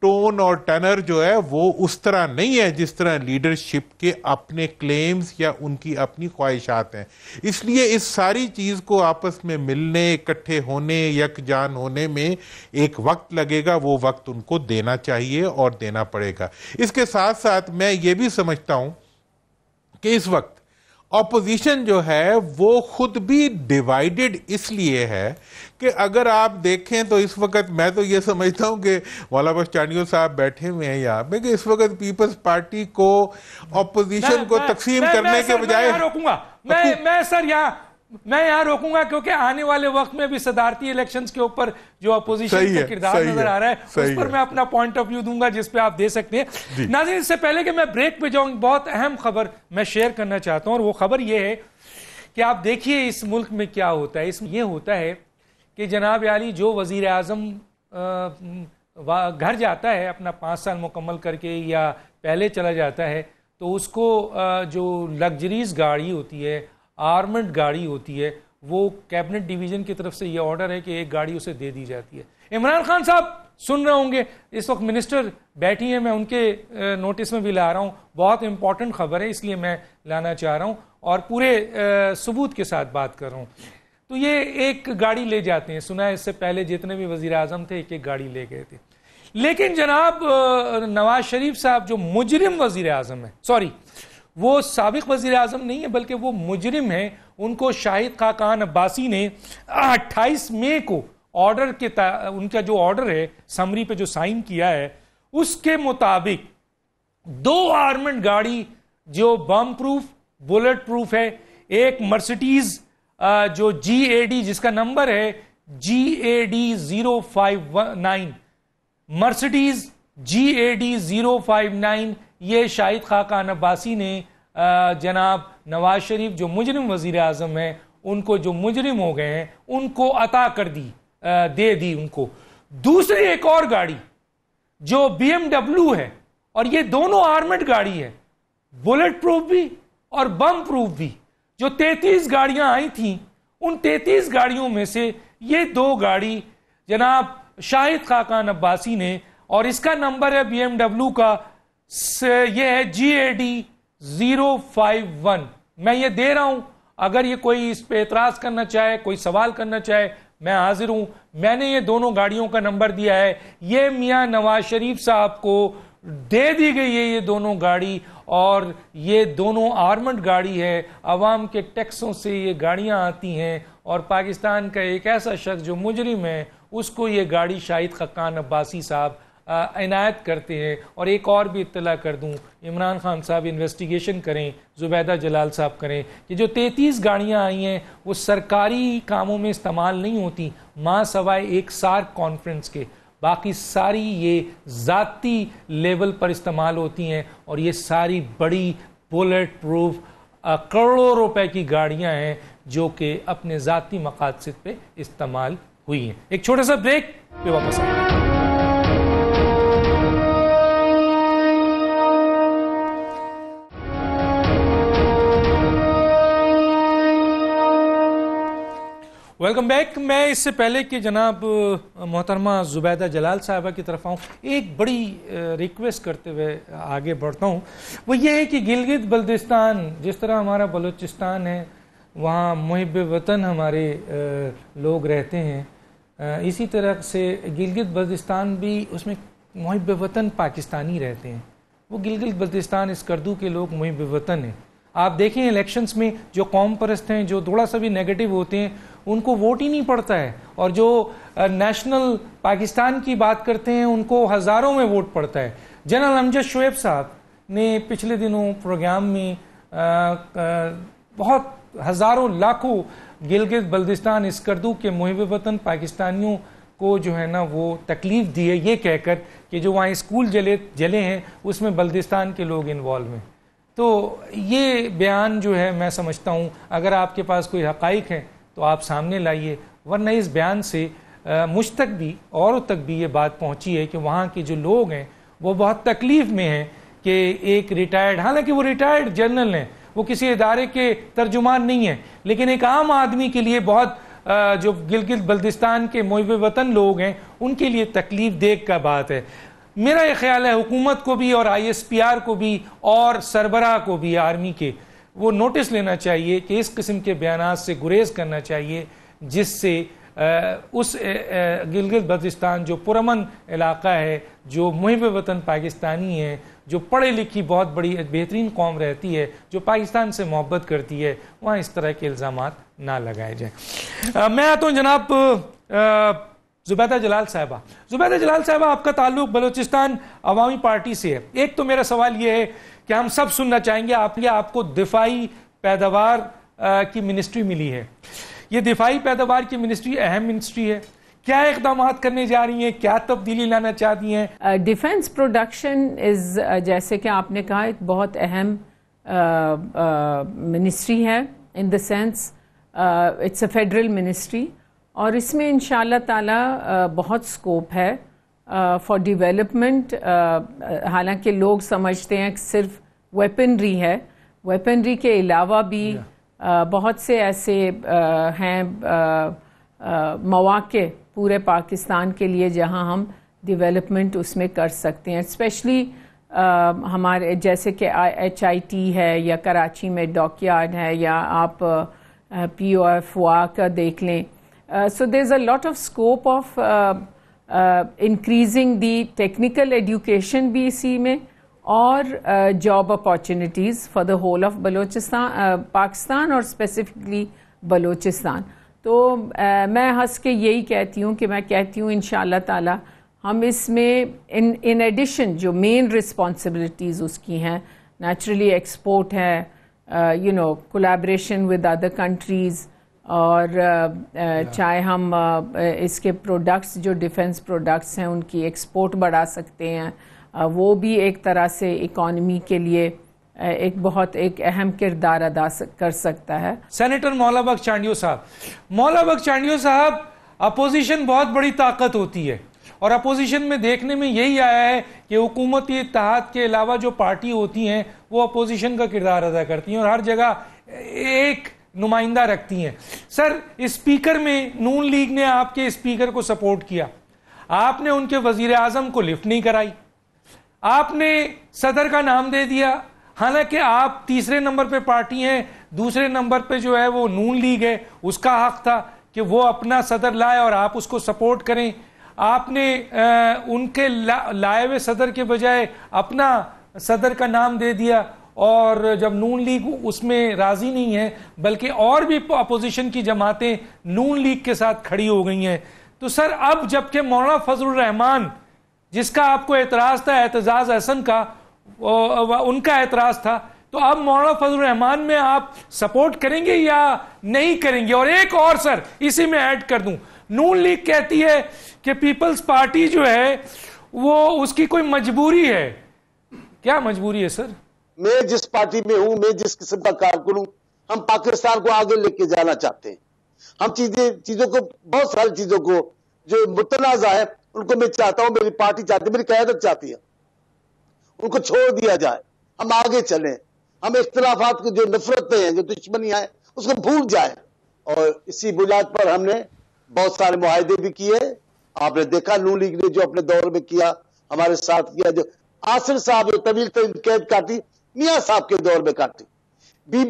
ٹون اور ٹنر جو ہے وہ اس طرح نہیں ہے جس طرح لیڈرشپ کے اپنے کلیمز یا ان کی اپنی خواہشات ہیں. اس لیے اس ساری چیز کو آپس میں ملنے، اکٹھے ہونے، یکجان ہونے میں ایک وقت لگے گا. وہ وقت ان کو دینا چاہیے اور دینا پڑے گا. اس کے ساتھ ساتھ میں یہ بھی سمجھتا ہوں کہ اس وقت اپوزیشن جو ہے وہ خود بھی ڈیوائیڈڈ اس لیے ہے کہ اگر آپ دیکھیں تو اس وقت میں تو یہ سمجھتا ہوں کہ مولانا بخش چانڈیو صاحب بیٹھے ہوئے ہیں یہاں پہ کہ اس وقت پیپلز پارٹی کو اپوزیشن کو تقسیم کرنے کے بجائے میں یہاں روکوں گا کیونکہ آنے والے وقت میں بھی صدارتی الیکشنز کے اوپر جو اپوزیشن کا کردار نظر آ رہا ہے اس پر میں اپنا پوائنٹ آف ویو دوں گا جس پہ آپ دے سکتے ہیں. ناظرین اس سے پہلے کہ میں بریک پہ جاؤں بہت اہم خبر میں شیئر کرنا چاہتا ہوں، اور وہ خبر یہ ہے کہ آپ دیکھیے اس ملک میں کیا ہوتا ہے. اس میں یہ ہوتا ہے کہ جناب عالی جو وزیر اعظم گھر جاتا ہے اپنا 5 سال مکمل کر کے یا پہلے چلا جاتا ہے تو اس کو جو لگژریز گاڑی ہوتی ہے، آرمڈ گاڑی ہوتی ہے، وہ کیبنٹ ڈیویژن کی طرف سے یہ آرڈر ہے کہ ایک گاڑی اسے دے دی جاتی ہے. عمران خان صاحب سن رہے ہوں گے، اس وقت منسٹر بیٹھی ہیں، میں ان کے نوٹس میں بھی لا رہا ہوں. بہت امپورٹنٹ خبر ہے اس لیے میں لانا چاہ رہا ہوں اور پورے ثبوت کے ساتھ بات کر رہا ہوں. تو یہ ایک گاڑی لے جاتے ہیں، سنا ہے اس سے پہلے جتنے بھی وزیر اعظم تھے ایک ایک گاڑی لے گئے تھے. لیکن جناب نواز شریف صاحب جو مجرم وزیر اعظم ہیں، سوری وہ سابق وزیر اعظم نہیں ہے بلکہ وہ مجرم ہیں، ان کو شاہد خاقان عباسی نے 28 مئی کو آرڈر کے ان کا جو آرڈر ہے سمری پہ جو سائن کیا ہے اس کے مطابق 2 آرمنڈ گاڑی جو بم پروف بلٹ پروف ہے، ایک مرسیڈیز جو GAD جس کا نمبر ہے GAD 059، مرسیڈیز GAD 059، یہ شاہد خاقان عباسی نے جناب نواز شریف جو مجرم وزیر اعظم ہیں ان کو، جو مجرم ہو گئے ہیں ان کو عطا کر دی، دے دی ان کو۔ دوسری ایک اور گاڑی جو BMW ہے، اور یہ دونوں آرمڈ گاڑی ہے، بلٹ پروف بھی اور بم پروف بھی، جو 33 گاڑیاں آئی تھیں ان 33 گاڑیوں میں سے یہ 2 گاڑی جناب شاہد خاقان عباسی نے، اور اس کا نمبر ہے BMW کا، یہ ہے GAD 051۔ میں یہ دے رہا ہوں، اگر یہ کوئی اس پہ اعتراض کرنا چاہے، کوئی سوال کرنا چاہے، میں حاضر ہوں۔ میں نے یہ دونوں گاڑیوں کا نمبر دیا ہے، یہ میاں نواز شریف صاحب کو دے دی گئی ہے یہ دونوں گاڑی، اور یہ دونوں آرمڈ گاڑی ہے، عوام کے ٹیکسوں سے یہ گاڑیاں آتی ہیں، اور پاکستان کا ایک ایسا شخص جو مجرم ہے اس کو یہ گاڑی شاہد خاقان عباسی صاحب عنایت کرتے ہیں۔ اور ایک اور بھی اطلاع کر دوں، عمران خان صاحب انویسٹیگیشن کریں، زبیدہ جلال صاحب کریں، کہ جو 33 گاڑیاں آئی ہیں وہ سرکاری کاموں میں استعمال نہیں ہوتی، ماں سوائے ایک سارک کانفرنس کے، باقی ساری یہ ذاتی لیول پر استعمال ہوتی ہیں، اور یہ ساری بڑی بلٹ پروف کروڑوں روپے کی گاڑیاں ہیں جو کہ اپنے ذاتی مقاصد پہ استعمال ہوئی ہیں۔ ایک چھوٹا سا بریک پہ واپس آئیں گے۔ Welcome back. میں اس سے پہلے کہ جناب محترمہ زبیدہ جلال صاحبہ کی طرف آؤں، ایک بڑی ریکویسٹ کرتے ہوئے آگے بڑھتا ہوں، وہ یہ ہے کہ گلگت بلتستان جس طرح ہمارا بلوچستان ہے، وہاں محب وطن ہمارے لوگ رہتے ہیں، اسی طرح سے گلگت بلتستان بھی اس میں محب وطن پاکستانی رہتے ہیں۔ وہ گلگت بلتستان اسکردو کے لوگ محب وطن ہیں۔ آپ دیکھیں الیکشنز میں جو قوم پرست ہیں، جو تھوڑا سا بھی نیگیٹو ہوتے ہیں، ان کو ووٹ ہی نہیں پڑتا ہے، اور جو نیشنل پاکستان کی بات کرتے ہیں ان کو ہزاروں میں ووٹ پڑتا ہے۔ جنرل امجد شعیب صاحب نے پچھلے دنوں پروگرام میں بہت ہزاروں لاکھوں گلگت بلتستان اسکردو کے محب وطن پاکستانیوں کو جو ہے نا وہ تکلیف دی ہے، یہ کہہ کر کہ جو وہاں اسکول جلے ہیں اس میں بلتستان کے لوگ انوالو ہیں۔ تو یہ بیان جو ہے میں سمجھتا ہوں اگر آپ کے پاس کوئی حقائق ہیں تو آپ سامنے لائیے، ورنہ اس بیان سے مجھ تک بھی اوروں تک بھی یہ بات پہنچی ہے کہ وہاں کے جو لوگ ہیں وہ بہت تکلیف میں ہیں کہ ایک ریٹائرڈ، حالانکہ وہ ریٹائرڈ جنرل ہیں، وہ کسی ادارے کے ترجمان نہیں ہیں، لیکن ایک عام آدمی کے لیے بہت جو گلگت بلتستان کے محب وطن لوگ ہیں ان کے لیے تکلیف دہ کا بات ہے۔ میرا یہ خیال ہے حکومت کو بھی اور ISPR کو بھی اور سربراہ کو بھی آرمی کے وہ نوٹس لینا چاہیے کہ اس قسم کے بیانات سے گریز کرنا چاہیے، جس سے اس گلگت بلتستان جو پرامن علاقہ ہے، جو محب وطن پاکستانی ہے، جو پڑھی لکھی بہت بڑی بہترین قوم رہتی ہے، جو پاکستان سے محبت کرتی ہے، وہاں اس طرح کے الزامات نہ لگائے جائیں۔ میں آتا ہوں جناب زبیدہ جلال صاحبہ۔ زبیدہ جلال صاحبہ، آپ کا تعلق بلوچستان عوامی پارٹی سے ہے۔ ایک تو میرا سوال یہ ہے کہ ہم سب سننا چاہیں گے، آپ کو دفاعی پیداوار کی منسٹری ملی ہے، یہ دفاعی پیداوار کی منسٹری اہم منسٹری ہے، کیا اقدامات کرنے جا رہی ہیں، کیا تبدیلی لانا چاہتی ہیں؟ ڈیفنس پروڈکشن جیسے کہ آپ نے کہا ایک بہت اہم منسٹری ہے، in the sense it's a federal ministry, اور اس میں انشاءاللہ تعالی بہت سکوپ ہے فار ڈیولپمنٹ۔ حالانکہ لوگ سمجھتے ہیں کہ صرف ویپنری ہے، ویپنری کے علاوہ بھی بہت سے ایسے ہیں مواقع پورے پاکستان کے لیے جہاں ہم ڈیولپمنٹ اس میں کر سکتے ہیں، اسپیشلی ہمارے جیسے کہ HIT ہے، یا کراچی میں ڈاک یارڈ ہے، یا آپ POF کا دیکھ لیں۔ So there's a lot of scope of increasing the technical education بھی اسی میں، اور job opportunities for the whole of Balochistan Pakistan اور specifically بلوچستان۔ تو میں ہنس کے یہی کہتی ہوں کہ میں کہتی ہوں انشاءاللہ تعالی ہم اس میں ان ایڈیشن جو مین رسپانسبلٹیز اس کی ہیں نیچرلی ایکسپورٹ ہے, کولیبریشن ود ادر کنٹریز, اور چاہے ہم اس کے پروڈکٹس جو ڈیفنس پروڈکٹس ہیں ان کی ایکسپورٹ بڑھا سکتے ہیں, وہ بھی ایک طرح سے اکانومی کے لیے ایک اہم کردار ادا کر سکتا ہے. سینیٹر مولا بخش چانڈیو صاحب, مولا بخش چانڈیو صاحب, اپوزیشن بہت بڑی طاقت ہوتی ہے, اور اپوزیشن میں دیکھنے میں یہی آیا ہے کہ حکومتی اتحاد کے علاوہ جو پارٹی ہوتی ہیں وہ اپوزیشن کا کردار ادا کرتی ہیں اور ہر جگہ ایک نمائندہ رکھتی ہیں. سر, اسپیکر میں نون لیگ نے آپ کے اسپیکر کو سپورٹ کیا, آپ نے ان کے وزیر اعظم کو لفٹ نہیں کرائی, آپ نے صدر کا نام دے دیا, حالانکہ آپ تیسرے نمبر پہ پارٹی ہیں, دوسرے نمبر پہ جو ہے وہ نون لیگ ہے, اس کا حق تھا کہ وہ اپنا صدر لائے اور آپ اس کو سپورٹ کریں. آپ نے ان کے لائے ہوئے صدر کے بجائے اپنا صدر کا نام دے دیا, اور جب نون لیگ اس میں راضی نہیں ہے بلکہ اور بھی اپوزیشن کی جماعتیں نون لیگ کے ساتھ کھڑی ہو گئی ہیں, تو سر اب جبکہ مولانا فضل الرحمان جس کا آپ کو اعتراض تھا, اعتزاز احسن کا ان کا اعتراض تھا, تو اب مولانا فضل الرحمان میں آپ سپورٹ کریں گے یا نہیں کریں گے؟ اور ایک اور سر اسی میں ایڈ کر دوں, نون لیگ کہتی ہے کہ پیپلز پارٹی جو ہے وہ اس کی کوئی مجبوری ہے, کیا مجبوری ہے سر؟ میں جس پارٹی میں ہوں, میں جس قسم کا کارکن ہوں, ہم پاکستان کو آگے لے کے جانا چاہتے ہیں. ہم چیزوں کو, بہت ساری چیزوں کو جو متنازع ہے ان کو میں چاہتا ہوں, میری پارٹی چاہتی ہے, میری قیادت چاہتی ہے, ان کو چھوڑ دیا جائے, ہم آگے چلیں, ہم اختلافات کو جو نفرتیں ہیں, جو دشمنیاں ہیں, اس کو بھول جائیں. اور اسی بنیاد پر ہم نے بہت سارے معاہدے بھی کیے. آپ نے دیکھا نون لیگ نے جو اپنے دور میں کیا, ہمارے ساتھ کیا, جو آصر صاحب جو طویل ترین قید کاٹی, میاں صاحب کے دور میں کاٹی. بی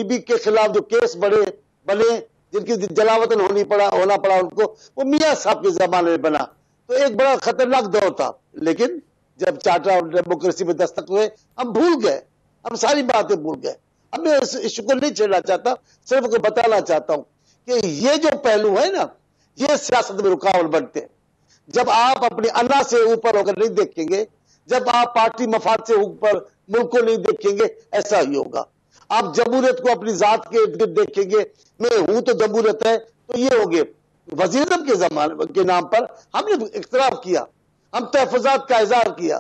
بی کے خلاف جو کیس بنے جن کی جلاوطن ہونا پڑا ان کو, وہ میاں صاحب کے زمانے میں بنا. تو ایک بڑا خطرناک دور تھا, لیکن جب چارٹر آف ڈیموکریسی میں دستخط ہوئے ہم بھول گئے, ہم ساری باتیں بھول گئے. اب میں اس ایشو کو نہیں چھیڑنا چاہتا, صرف کو بتانا چاہتا ہوں کہ یہ جو پہلو ہے نا, یہ سیاست میں رکاوٹ بنتے ہیں. جب آپ اپنی انا سے اوپر ہو کر نہیں دیکھیں گے, جب آپ پارٹی مفاد سے اوپر ملک کو نہیں دیکھیں گے, ایسا ہی ہوگا. آپ جمہوریت کو اپنی ذات کے ارد گرد دیکھیں گے, میں ہوں تو جمہوریت ہے, تو یہ ہوگے. وزیر اعظم کے زمانے کے نام پر ہم نے اختلاف کیا, ہم تحفظات کا اظہار کیا.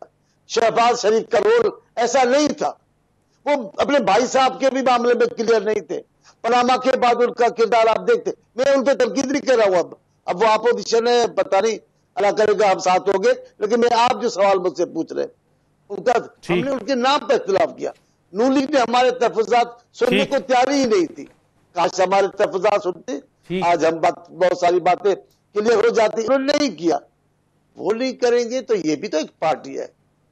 شہباز شریف کا رول ایسا نہیں تھا, وہ اپنے بھائی صاحب کے بھی معاملے میں کلیئر نہیں تھے. پاناما کے بعد ان کا کردار آپ دیکھتے, میں ان پہ تنقید نہیں کر رہا ہوں, اب وہ اپوزیشن ہے, پتہ نہیں اللہ کرے گا ہم ساتھ ہوں گے, لیکن میں آپ جو سوال مجھ سے پوچھ رہے ان کا, ہم نے ان کے نام پہ اختلاف کیا. نون لیگ نے ہمارے تحفظات سننے کو تیاری ہی نہیں تھی, کاش ہمارے تحفظات سنتے, آج ہم بہت ساری باتیں کلیئر ہو جاتی. انہوں نے نہیں کیا, وہ نہیں کریں گے تو یہ بھی تو ایک پارٹی ہے,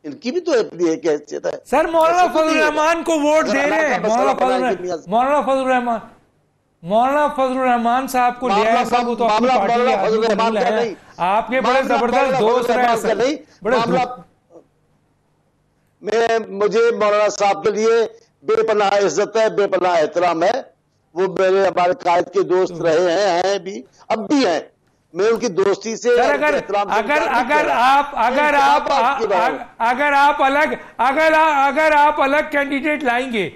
ان کی بھی تو اپنی ایک حیثیت ہے. سر مولانا فضل الرحمان کو ووٹ دے رہے ہیں, مولانا فضل الرحمان صاحب کو لے آئے صاحب, وہ تو اپنی پارٹی ہے, آپ کے بڑے زبردست دوست رہے. مجھے مولانا صاحب کے لیے بے پناہ عزت ہے, بے پناہ احترام ہے. وہ میرے ہمارے قائد کے دوست رہے ہیں بھی, اب بھی ہیں. میں ان کی دوستی سے اگر آپ الگ کینڈیڈیٹ لائیں گے,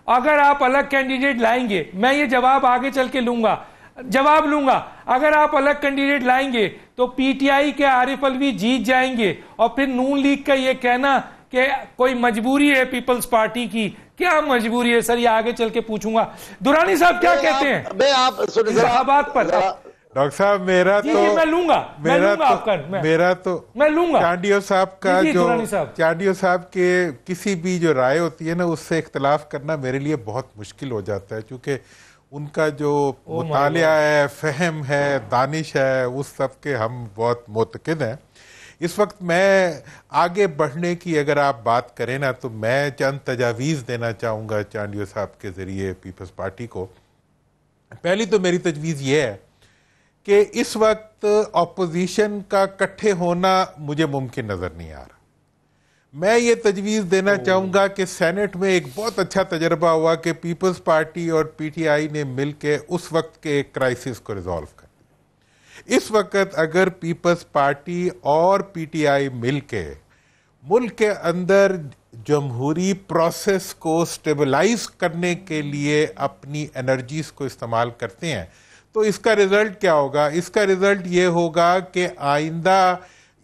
اگر آپ الگ کینڈیڈیٹ لائیں گے, میں یہ جواب آگے چل کے لوں گا, اگر آپ الگ کینڈیڈیٹ لائیں گے تو پی ٹی آئی کے عارف الوی جیت جائیں گے, اور پھر نون لیگ کا یہ کہنا کہ کوئی مجبوری ہے پیپلز پارٹی کی, کیا مجبوری ہے سر, یہ آگے چل کے پوچھوں گا. دورانی صاحب کیا کہتے ہیں انتخابات پر؟ ڈاکٹر صاحب میرا تو چانڈیو صاحب کا جو چانڈیو صاحب کے کسی بھی جو رائے ہوتی ہے نا, اس سے اختلاف کرنا میرے لیے بہت مشکل ہو جاتا ہے, کیونکہ ان کا جو مطالعہ ہے, فہم ہے, دانش ہے, اس سب کے ہم بہت معتقد ہیں. اس وقت میں آگے بڑھنے کی اگر آپ بات کریں نا, تو میں چند تجاویز دینا چاہوں گا چانڈیو صاحب کے ذریعے پیپلز پارٹی کو. پہلی تو میری تجویز یہ ہے کہ اس وقت اپوزیشن کا اکٹھے ہونا مجھے ممکن نظر نہیں آ رہا. میں یہ تجویز دینا چاہوں گا کہ سینٹ میں ایک بہت اچھا تجربہ ہوا کہ پیپلز پارٹی اور پی ٹی آئی نے مل کے اس وقت کے ایک کرائسس کو ریزالو کر دیا. اس وقت اگر پیپلز پارٹی اور پی ٹی آئی مل کے ملک کے اندر جمہوری پروسیس کو سٹیبلائز کرنے کے لیے اپنی انرجیز کو استعمال کرتے ہیں تو اس کا رزلٹ کیا ہوگا؟ اس کا رزلٹ یہ ہوگا کہ آئندہ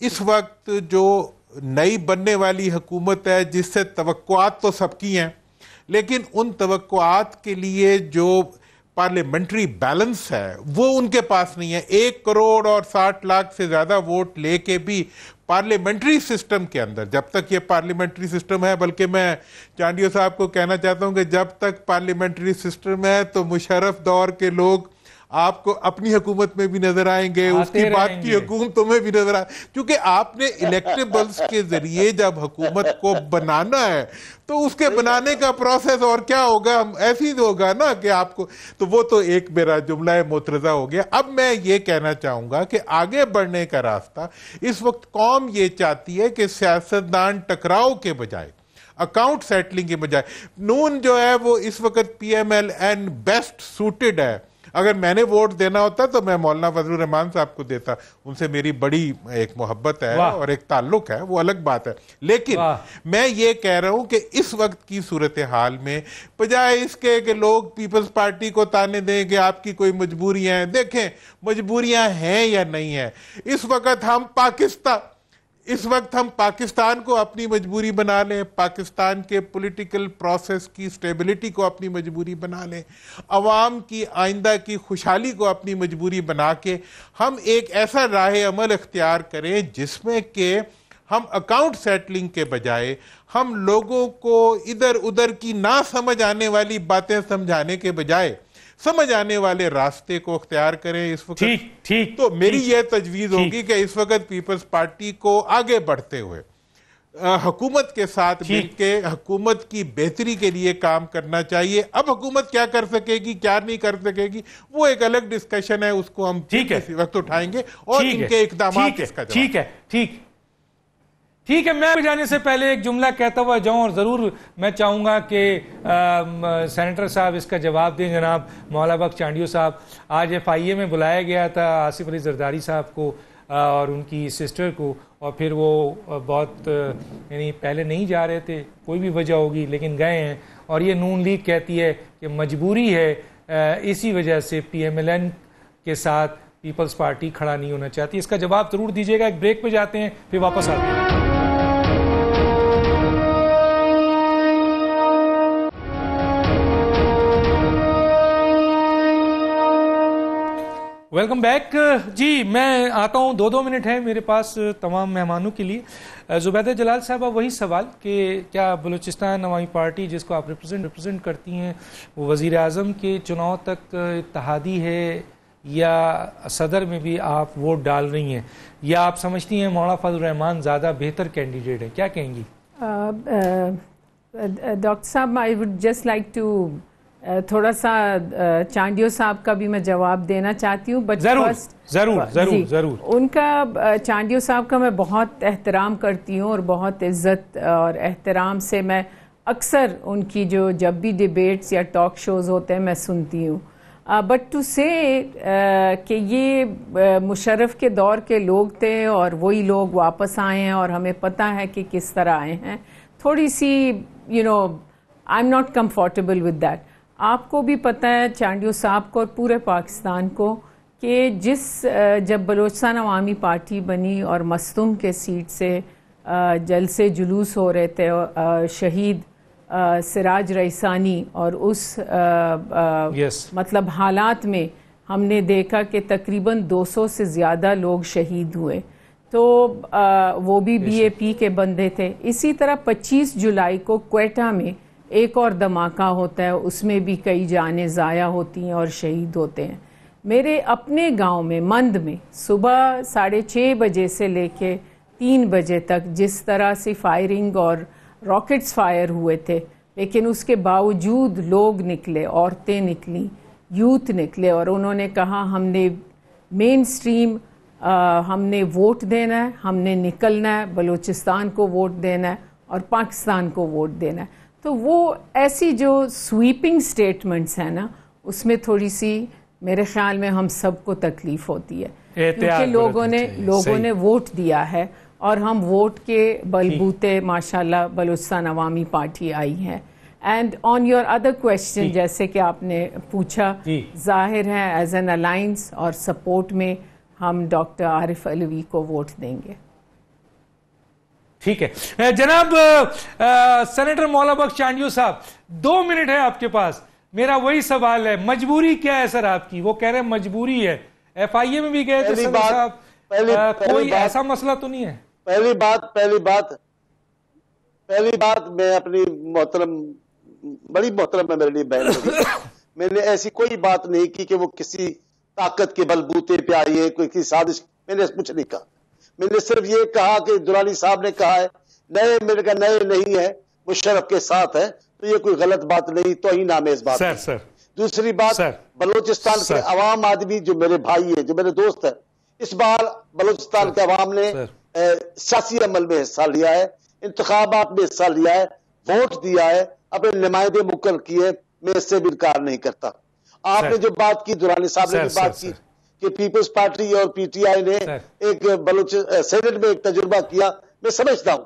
اس وقت جو نئی بننے والی حکومت ہے جس سے توقعات تو سب کی ہیں لیکن ان توقعات کے لیے جو پارلیمنٹری بیلنس ہے وہ ان کے پاس نہیں ہے. 1 کروڑ اور 60 لاکھ سے زیادہ ووٹ لے کے بھی پارلیمنٹری سسٹم کے اندر, جب تک یہ پارلیمنٹری سسٹم ہے, بلکہ میں چانڈیو صاحب کو کہنا چاہتا ہوں کہ جب تک پارلیمنٹری سسٹم ہے تو مشرف دور کے لوگ آپ کو اپنی حکومت میں بھی نظر آئیں گے, اس کی بعد کی حکومتوں میں بھی نظر آئیں, کیونکہ آپ نے الیکٹیبلز کے ذریعے جب حکومت کو بنانا ہے تو اس کے بنانے کا پروسیس اور کیا ہوگا, ایسی ہوگا نا کہ آپ کو, تو وہ تو ایک میرا جملہ معترضہ ہو گیا. اب میں یہ کہنا چاہوں گا کہ آگے بڑھنے کا راستہ اس وقت قوم یہ چاہتی ہے کہ سیاستدان ٹکراؤ کے بجائے, اکاؤنٹ سیٹلنگ کے بجائے, نون جو ہے وہ اس وقت P M L N best suited ہے. اگر میں نے ووٹ دینا ہوتا تو میں مولانا فضل الرحمان صاحب کو دیتا, ان سے میری بڑی ایک محبت ہے اور ایک تعلق ہے, وہ الگ بات ہے. لیکن میں یہ کہہ رہا ہوں کہ اس وقت کی صورتحال میں بجائے اس کے کہ لوگ پیپلز پارٹی کو تانے دیں کہ آپ کی کوئی مجبوریاں ہیں, دیکھیں مجبوریاں ہیں یا نہیں ہیں, اس وقت ہم پاکستان کو اپنی مجبوری بنا لیں, پاکستان کے پولیٹیکل پروسیس کی سٹیبلٹی کو اپنی مجبوری بنا لیں, عوام کی آئندہ کی خوشحالی کو اپنی مجبوری بنا کے ہم ایک ایسا راہ عمل اختیار کریں جس میں کہ ہم اکاؤنٹ سیٹلنگ کے بجائے ہم لوگوں کو ادھر ادھر کی نہ سمجھ آنے والی باتیں سمجھانے کے بجائے سمجھ آنے والے راستے کو اختیار کریں اس وقت. تو میری یہ تجویز ہوگی کہ اس وقت پیپلز پارٹی کو آگے بڑھتے ہوئے حکومت کے ساتھ مل کے حکومت کی بہتری کے لیے کام کرنا چاہیے. اب حکومت کیا کر سکے گی, کیا نہیں کر سکے گی, وہ ایک الگ ڈسکشن ہے, اس کو ہم کسی وقت اٹھائیں گے اور ان کے اقدامات اس کا جواب. ٹھیک ہے, میں جانے سے پہلے ایک جملہ کہتا ہوا جاؤں, اور ضرور میں چاہوں گا کہ سینیٹر صاحب اس کا جواب دیں. جناب مولا بخش چانڈیو صاحب, آج FIA میں بلایا گیا تھا آصف علی زرداری صاحب کو اور ان کی سسٹر کو, اور پھر وہ بہت یعنی پہلے نہیں جا رہے تھے, کوئی بھی وجہ ہوگی لیکن گئے ہیں, اور یہ نون لیگ کہتی ہے کہ مجبوری ہے, اسی وجہ سے PMLN کے ساتھ پیپلز پارٹی کھڑا نہیں ہونا چاہتی. اس کا جواب ضرور دیجیے گا. ایک بریک پہ جاتے ہیں پھر واپس آتے ہیں. Welcome back. جی میں آتا ہوں, 2 منٹ ہیں میرے پاس تمام مہمانوں کے لیے. زبیدہ جلال صاحبہ, وہی سوال کہ کیا بلوچستان عوامی پارٹی جس کو آپ ریپرزینٹ کرتی ہیں وہ وزیر اعظم کے چناؤ تک اتحادی ہے, یا صدر میں بھی آپ ووٹ ڈال رہی ہیں, یا آپ سمجھتی ہیں مولانا فضل الرحمان زیادہ بہتر کینڈیڈیٹ ہے؟ کیا کہیں گی؟ ڈاکٹر صاحب, I would just like to تھوڑا سا چانڈیو صاحب کا بھی میں جواب دینا چاہتی ہوں, بٹ ضرور ان کا, چانڈیو صاحب کا میں بہت احترام کرتی ہوں اور بہت عزت اور احترام سے میں اکثر ان کی جو جب بھی ڈیبیٹس یا ٹاک شوز ہوتے ہیں میں سنتی ہوں. بٹ ٹو سے کہ یہ مشرف کے دور کے لوگ تھے اور وہی لوگ واپس آئے ہیں اور ہمیں پتہ ہے کہ کس طرح آئے ہیں, تھوڑی سی I am not comfortable with that. آپ کو بھی پتہ ہے چانڈیو صاحب کو اور پورے پاکستان کو کہ جب بلوچستان عوامی پارٹی بنی اور مستم کے سیٹ سے جلسے جلوس ہو رہے تھے شہید سراج رئیسانی, اور اس مطلب حالات میں ہم نے دیکھا کہ تقریباً 200 سے زیادہ لوگ شہید ہوئے, تو وہ بھی BAP کے بندے تھے. اسی طرح 25 جولائی کو کوئٹہ میں ایک اور دھماکہ ہوتا ہے, اس میں بھی کئی جانیں ضائع ہوتی ہیں اور شہید ہوتے ہیں. میرے اپنے گاؤں میں مند میں صبح 6:30 بجے سے لے کے 3 بجے تک جس طرح سے فائرنگ اور راکٹس فائر ہوئے تھے, لیکن اس کے باوجود لوگ نکلے, عورتیں نکلیں, یوتھ نکلے, اور انہوں نے کہا ہم نے مین سٹریم ہم نے ووٹ دینا ہے, ہم نے نکلنا ہے, بلوچستان کو ووٹ دینا ہے اور پاکستان کو ووٹ دینا ہے. تو وہ ایسی جو سویپنگ سٹیٹمنٹس ہیں نا, اس میں تھوڑی سی میرے خیال میں ہم سب کو تکلیف ہوتی ہے. کیونکہ لوگوں نے ووٹ دیا ہے اور ہم ووٹ کے بلبوتے ماشاءاللہ بلوچستان عوامی پارٹی آئی ہے. And on your other question جیسے کہ آپ نے پوچھا, ظاہر ہے ایز این الائنس اور سپورٹ میں ہم ڈاکٹر عارف علوی کو ووٹ دیں گے. ٹھیک ہے جناب سینیٹر مولا بخش چانڈیو صاحب 2 منٹ ہے آپ کے پاس. میرا وہی سوال ہے, مجبوری کیا ہے سر آپ کی؟ وہ کہہ رہے ہیں مجبوری ہے. ایف آئی اے میں بھی گئے تھے صدر صاحب, کوئی ایسا مسئلہ تو نہیں ہے؟ پہلی بات میں اپنی بڑی محترم ہے میرے لیے بہن, میں نے ایسی کوئی بات نہیں کی کہ وہ کسی طاقت کے بلبوتے پہ آئی ہے, کوئی کسی سازش, میں نے کچھ نہیں کہا. میں نے صرف یہ کہا کہ درانی صاحب نے کہا ہے نئے, میں نے کہا نئے نہیں ہے, مشرف کے ساتھ ہے, تو یہ کوئی غلط بات نہیں, توہین آمیز بات ہے. دوسری بات, بلوچستان کے عوام آدمی جو میرے بھائی ہے, جو میرے دوست ہے, اس بار بلوچستان کے عوام نے سیاسی عمل میں حصہ لیا ہے, انتخابات میں حصہ لیا ہے, ووٹ دیا ہے, اپنے نمائندے مقرر کیے, میں اس سے بھی انکار نہیں کرتا. آپ نے جو بات کی, درانی صاحب نے جو بات کی کہ پیپلز پارٹی اور پی ٹی آئی نے ایک بلوچ سینٹ میں ایک تجربہ کیا, میں سمجھتا ہوں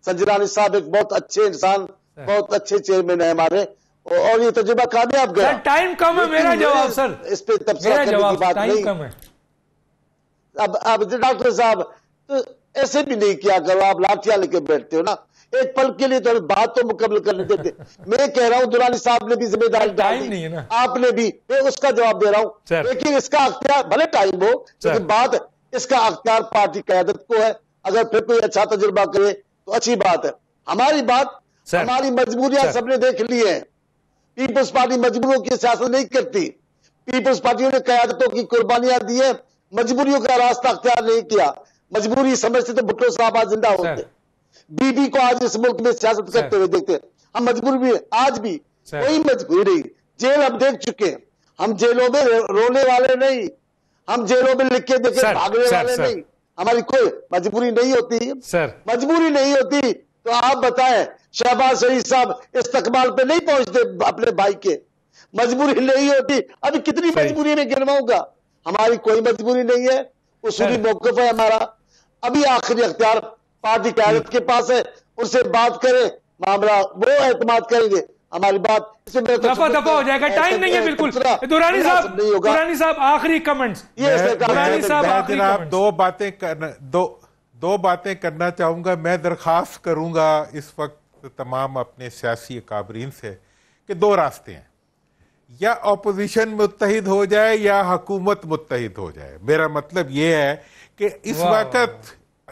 سنجرانی صاحب ایک بہت اچھے انسان, بہت اچھے چیئرمین ہیں ہمارے, اور یہ تجربہ کامیاب گیا. ٹائم کم ہے, میرا جواب سر, اس پہ تبصرہ کرنے کی بات نہیں. اب ڈاکٹر صاحب تو ایسے بھی نہیں کیا کرو, آپ لاٹھیاں لے کے بیٹھتے ہو نا, ایک پل کے لیے تو بات تو مکمل کرنے دیتے. میں کہہ رہا ہوں درانی صاحب نے بھی ذمہ داری ڈال دی, آپ نے بھی, میں اس کا جواب دے رہا ہوں. لیکن اس کا اختیار بھلے ٹائم ہو, لیکن بات اس کا اختیار پارٹی قیادت کو ہے. اگر پھر کوئی اچھا تجربہ کرے تو اچھی بات ہے. ہماری بات, ہماری مجبوریاں سب نے دیکھ لی ہیں. پیپلز پارٹی مجبوریوں کی سیاست نہیں کرتی. پیپلز پارٹیوں نے قیادتوں کی قربانیاں دی ہیں, مجبوریوں کا راستہ اختیار نہیں کیا. مجبوری سمجھتے تو بھٹو صاحب آج زندہ ہوتے. بی بی کو آج اس ملک میں سیاست کرتے ہوئے دیکھتے ہیں. ہم مجبور بھی ہیں, آج بھی کوئی مجبوری نہیں. جیل ہم دیکھ چکے ہیں, ہم جیلوں میں رونے والے نہیں, ہم جیلوں میں لکھ کے دیکھے بھاگنے والے نہیں. ہماری کوئی مجبوری نہیں ہوتی, مجبوری نہیں ہوتی. تو آپ بتائیں, شہباز شریف صاحب استقبال پہ نہیں پہنچتے اپنے بھائی کے, مجبوری نہیں ہوتی. ابھی کتنی مجبوری میں گنواؤں گا, ہماری کوئی مجبوری نہیں ہے. اصولی موقف ہے ہمارا. ابھی آخری اختیار پارٹی قیادت کے پاس ہے, ان سے بات کریں, معاملہ وہ اعتماد کریں گے. ہماری بات دفعہ ہو جائے گا, ٹائم نہیں ہے بالکل. دورانی صاحب آخری کمنٹس. جناب دو باتیں کرنا چاہوں گا. میں درخواست کروں گا اس وقت تمام اپنے سیاسی اکابرین سے کہ 2 راستے ہیں, یا اپوزیشن متحد ہو جائے یا حکومت متحد ہو جائے. میرا مطلب یہ ہے کہ اس وقت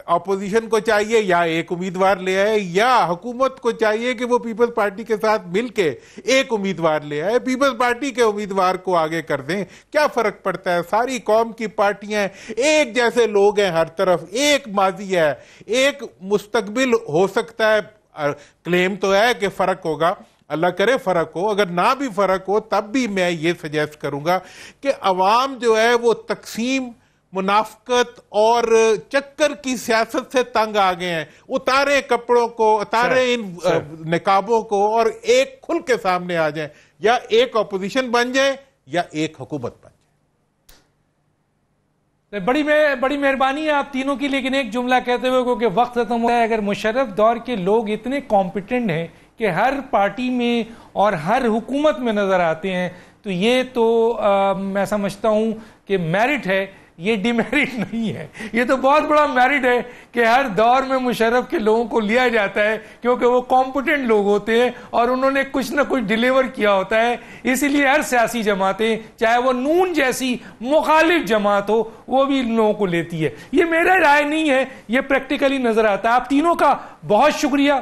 اپوزیشن کو چاہیے یا ایک امیدوار لے آئے, یا حکومت کو چاہیے کہ وہ پیپلز پارٹی کے ساتھ مل کے ایک امیدوار لے آئے, پیپلز پارٹی کے امیدوار کو آگے کر دیں. کیا فرق پڑتا ہے, ساری قوم کی پارٹیاں ہیں, ایک جیسے لوگ ہیں ہر طرف, ایک ماضی ہے, ایک مستقبل ہو سکتا ہے. کلیم تو ہے کہ فرق ہوگا, اللہ کرے فرق ہو, اگر نہ بھی فرق ہو تب بھی میں یہ سجیسٹ کروں گا کہ عوام جو ہے وہ تقسیم, منافقت اور چکر کی سیاست سے تنگ آ گئے ہیں. اتارے کپڑوں کو, اتارے ان نقابوں کو, اور ایک کھل کے سامنے آ جائیں, یا ایک اپوزیشن بن جائیں یا ایک حکومت بن جائے. بڑی مہربانی ہے آپ تینوں کی, لیکن ایک جملہ کہتے ہوئے کیونکہ وقت ختم ہوا ہے. اگر مشرف دور کے لوگ اتنے کمپیٹنٹ ہیں کہ ہر پارٹی میں اور ہر حکومت میں نظر آتے ہیں, تو یہ تو میں سمجھتا ہوں کہ میرٹ ہے, یہ ڈیمیرٹ نہیں ہے. یہ تو بہت بڑا میرٹ ہے کہ ہر دور میں مشرف کے لوگوں کو لیا جاتا ہے, کیونکہ وہ کمپیٹنٹ لوگ ہوتے ہیں اور انہوں نے کچھ نہ کچھ ڈیلیور کیا ہوتا ہے. اسی لیے ہر سیاسی جماعتیں, چاہے وہ نون جیسی مخالف جماعت ہو, وہ بھی ان لوگوں کو لیتی ہے. یہ میرا رائے نہیں ہے, یہ پریکٹیکلی نظر آتا ہے. آپ تینوں کا بہت شکریہ.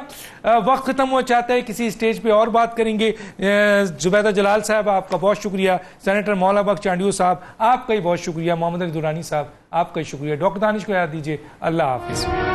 وقت ختم ہو چاہتا ہے, کسی اسٹیج پہ اور بات کریں گے. زبیدہ جلال صاحب آپ کا بہت شکریہ, سینیٹر مولا بخش چانڈیو صاحب آپ کا ہی بہت شکریہ, محمد علی دورانی صاحب آپ کا ہی شکریہ. ڈاکٹر دانش کو یاد دیجیے. اللہ حافظ.